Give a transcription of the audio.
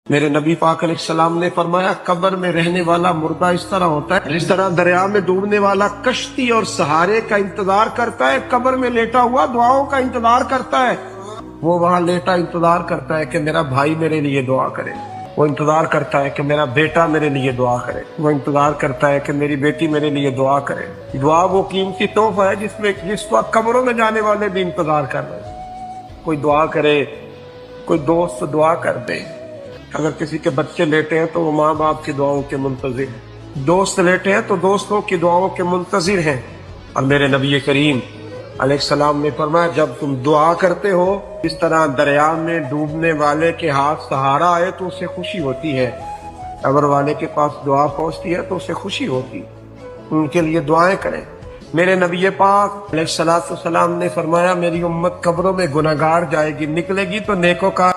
میرے نبی پاک علیہ السلام نے فرمایا قبر میں رہنے والا مردہ اس طرح ہوتا ہے جس طرح دریا میں ڈوبنے والا کشتی اور سہارے کا انتظار کرتا ہے، قبر میں لیٹا ہوا دعاؤں کا انتظار کرتا ہے۔ وہ وہاں لیٹا انتظار کرتا ہے کہ میرا بھائی میرے لیے دعا کرے، وہ انتظار کرتا ہے کہ میرا بیٹا میرے لیے دعا کرے، وہ انتظار کرتا ہے کہ میری بیٹی میرے لیے دعا کرے۔ دعا وہ قیمتی تحفہ ہے جس وقت قبروں میں جانے والے بھی انتظار کر رہے ہیں۔ کوئی دعا کرے، کوئی دوست دعا کر دے۔ اگر کسی کے بچے لیٹے ہیں تو وہ ماں باپ کی دعاؤں کے منتظر ہیں، دوست لیٹے ہیں تو دوستوں کی دعاؤں کے منتظر ہیں۔ اور میرے نبی کریم علیہ السلام نے فرمایا جب تم دعا کرتے ہو اس طرح دریا میں ڈوبنے والے کے ہاتھ سہارا آئے تو اسے خوشی ہوتی ہے، قبر والے کے پاس دعا پہنچتی ہے تو اسے خوشی ہوتی، ان کے لیے دعائیں کریں۔ میرے نبی پاک علیہ السلام نے فرمایا میری امت قبروں میں گناہگار جائے گی، نکلے گی تو نیکوکار